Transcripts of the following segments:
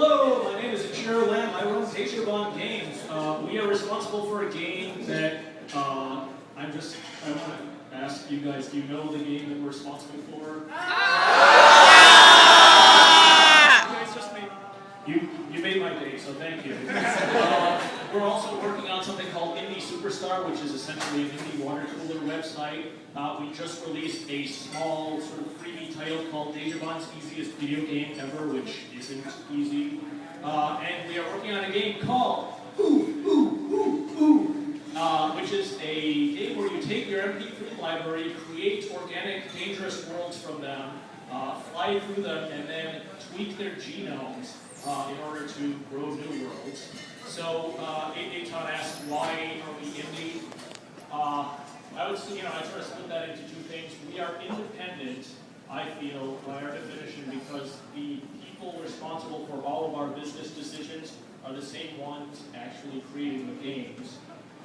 Hello, my name is Ichiro Lambe. I run Dejobaan Games. We are responsible for a game that I want to ask you guys, do you know the game that we're responsible for? You made my day, so thank you. We're also working on something called Indie Superstar, which is essentially an indie water cooler website. We just released a small sort of freebie title called Dejobaan's Easiest Video Game Ever, which isn't easy. And we are working on a game called Aaaaa, which is a game where you take your MP3 library, create organic, dangerous worlds from them, fly through them, and then tweak their genomes in order to grow new worlds. So, Eitan asked, why are we indie? I would say, I sort of split that into two things. We are independent, I feel, by our definition, because the people responsible for all of our business decisions are the same ones actually creating the games.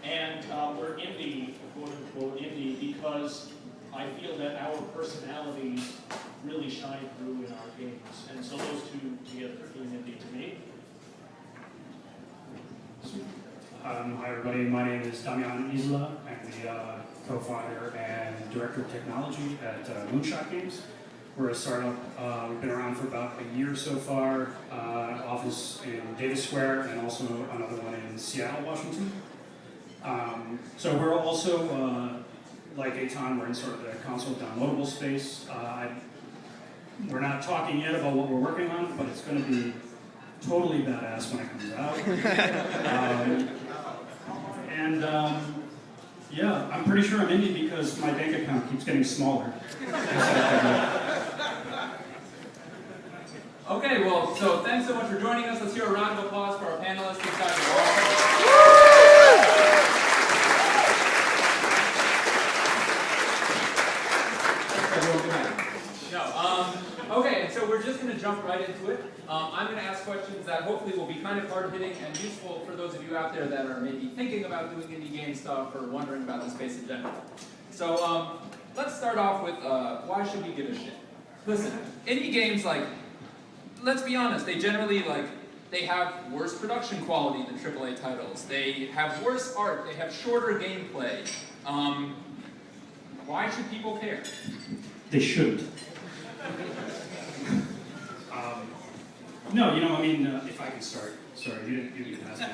And we're indie, quote-unquote indie, because I feel that our personalities really shine through in our games. And so those two together feel indie to me. Hi everybody, my name is Damián Isla. I'm the co-founder and director of technology at Moonshot Games. We're a startup. We've been around for about a year so far. Office in Davis Square and also another one in Seattle, Washington. So we're also, like Eitan, we're in sort of the console downloadable space. We're not talking yet about what we're working on, but it's going to be totally badass when it comes out. Yeah, I'm pretty sure I'm indie because my bank account keeps getting smaller. Okay, well, so thanks so much for joining us. Let's hear a round of applause for our panelists. These guys are okay, and so we're just going to jump right into it. I'm going to ask questions that hopefully will be kind of hard-hitting and useful for those of you out there that are maybe thinking about doing indie game stuff or wondering about the space in general. So let's start off with why should we give a shit? Listen, indie games, let's be honest, they generally, they have worse production quality than AAA titles. They have worse art. They have shorter gameplay. Why should people care? They shouldn't. No, if I can start. Sorry, you didn't ask me.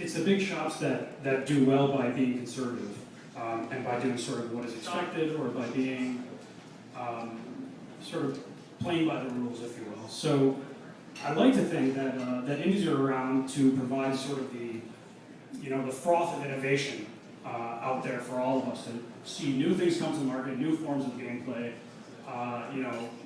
It's the big shops that do well by being conservative and by doing sort of what is expected, or by being sort of playing by the rules, if you will. So I like to think that that indies are around to provide sort of the froth of innovation out there for all of us to see new things come to the market, new forms of gameplay,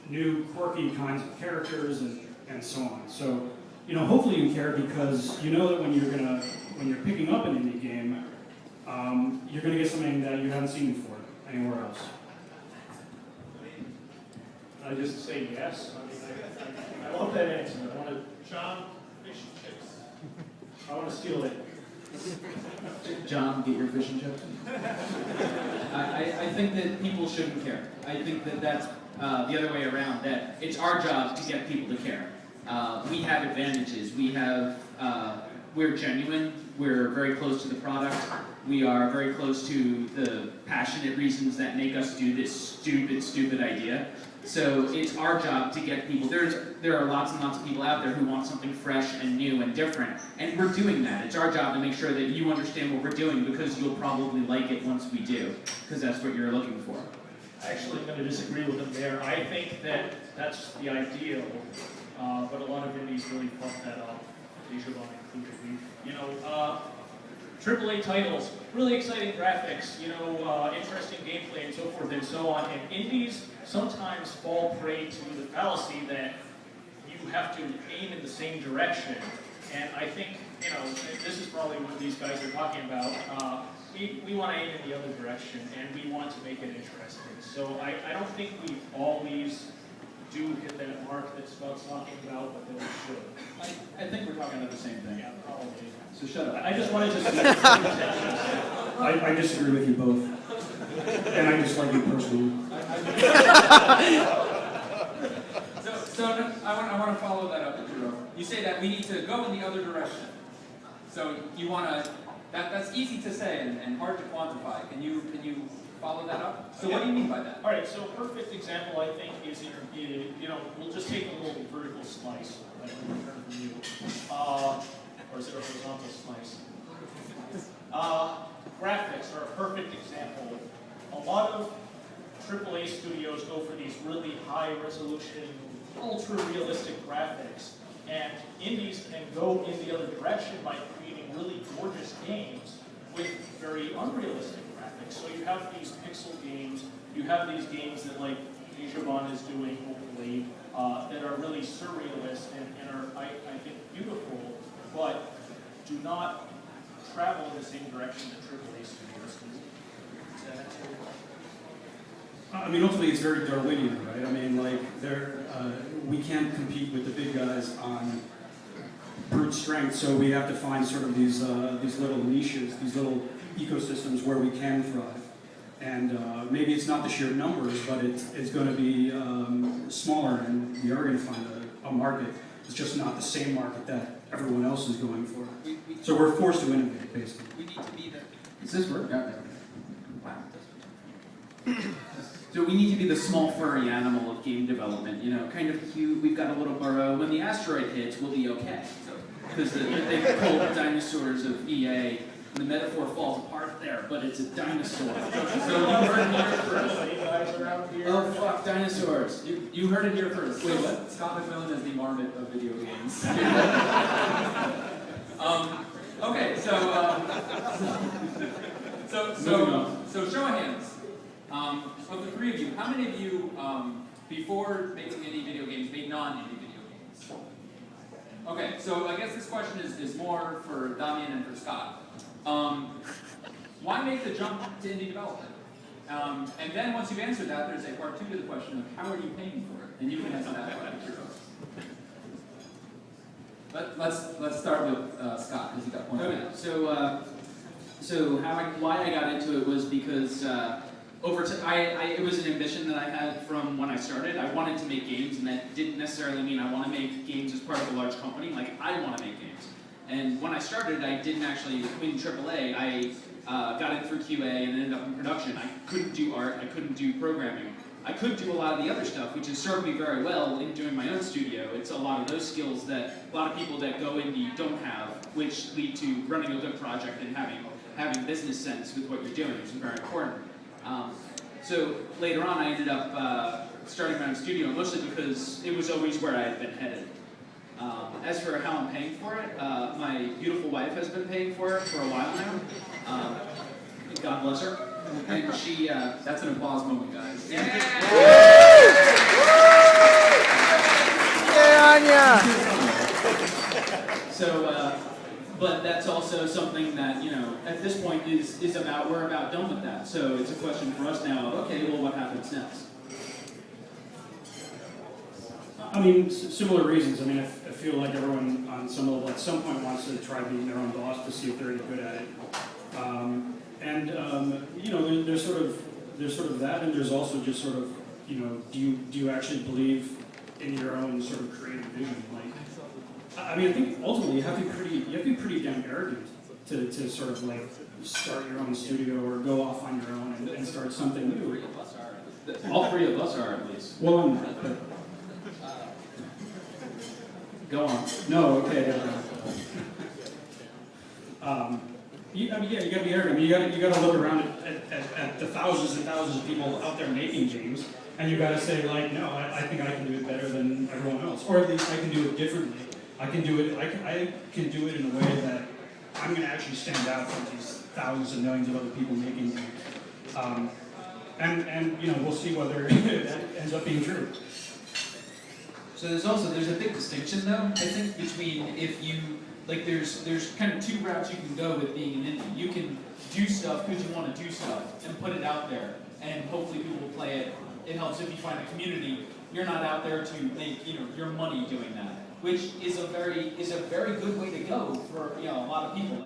new quirky kinds of characters, and so on. So, hopefully you care because you know that when you're picking up an indie game, you're going to get something that you haven't seen before anywhere else. I just say yes. I love that answer. I want to, John, fish and chips. I want to steal it. John, get your fish and chips. I think that people shouldn't care. I think that that's the other way around, that it's our job to get people to care. We have advantages. We're genuine. We're very close to the product. We are very close to the passionate reasons that make us do this stupid idea. So it's our job to get people. There are lots and lots of people out there who want something fresh and new and different, and we're doing that. It's our job to make sure that you understand what we're doing, because you'll probably like it once we do, because that's what you're looking for. Actually, I'm going to disagree with him there. I think that that's the ideal, but a lot of indies really fuck that up. Dejobaan included. AAA titles, really exciting graphics, interesting gameplay and so forth and so on. And indies sometimes fall prey to the fallacy that you have to aim in the same direction. And I think, this is probably what these guys are talking about. We want to aim in the other direction, and we want to make it interesting. So I don't think we always do hit that mark that Scott's talking about, but that we should. I think we're talking about the same thing. Yeah, probably. So shut up. I just wanted to see I disagree with you both. And I dislike you personally. So I want to follow that up, Ichiro. You say that we need to go in the other direction. So you want to, that's easy to say and hard to quantify. Can you follow that up? So what do you mean by that? All right, so a perfect example, I think, is we'll just take a little vertical slice, like in return from you. Or is it a horizontal slice? Graphics are a perfect example. A lot of AAA studios go for these really high resolution, ultra realistic graphics. And indies can go in the other direction by creating really gorgeous games with very unrealistic graphics. So you have these pixel games, you have these games that like Dejobaan is doing, hopefully, that are really surrealist and are, I think, beautiful, but do not travel in the same direction that AAA studios do. I mean, ultimately, it's very Darwinian, right? I mean, like, we can't compete with the big guys on brute strength, so we have to find sort of these little niches, these little ecosystems where we can thrive. And maybe it's not the sheer numbers, but it's going to be smaller, and we are going to find a market. It's just not the same market that everyone else is going for. So we're forced to innovate, basically. We need to be the... Is this work? Wow. So we need to be the small furry animal of game development, kind of cute, we've got a little burrow. When the asteroid hits, we'll be okay. Because they call the dinosaurs of EA, and the metaphor falls apart there, but it's a dinosaur. So you heard it here first. Oh fuck, dinosaurs. You heard it here first. Wait, what? Scott Macmillan is the marmot of video games. Okay, so show of hands. Of the three of you, how many of you, before making indie video games, made non-indie video games? Okay, so I guess this question is more for Damián and for Scott. Why make the jump to indie development? And then once you've answered that, there's a part two to the question of how are you paying for it? And you can answer that part, Ichiro. Let's start with Scott, because he got pointed out. So why I got into it was because it was an ambition that I had from when I started. I wanted to make games, and that didn't necessarily mean I want to make games as part of a large company. Like, I want to make games. And when I started, I didn't actually win AAA. I got in through QA and ended up in production. I couldn't do art. I couldn't do programming. I could do a lot of the other stuff, which has served me very well in doing my own studio. It's a lot of those skills that a lot of people that go indie don't have, which lead to running a good project and having business sense with what you're doing, which is very important. So later on, I ended up starting my own studio, mostly because it was always where I had been headed. As for how I'm paying for it, my beautiful wife has been paying for it for a while now. God bless her. And she, That's an applause moment, guys. So, but that's also something that, at this point we're about done with that. So it's a question for us now of, okay, well, what happens next? I mean, similar reasons. I mean, I feel like everyone on some level at some point wants to try being their own boss to see if they're any good at it. There's sort of that, and there's also just sort of, do you actually believe in your own sort of creative vision? Like, I mean, I think ultimately you have to be pretty damn arrogant to sort of like start your own studio or go off on your own and start something new. All three of us are, at least. Well, I'm not, but Go on. no, okay. You gotta be arrogant. I mean, you gotta look around at the thousands and thousands of people out there making games, and you gotta say, like, no, I think I can do it better than everyone else, or at least I can do it differently. I can do it in a way that I'm gonna actually stand out from these thousands and millions of other people making games. And we'll see whether that ends up being true. So there's a big distinction though, I think, between there's kind of two routes you can go with being an indie. You can do stuff because you want to do stuff and put it out there, and hopefully people will play it. It helps if you find a community. You're not out there to make your money doing that, which is a very good way to go for a lot of people.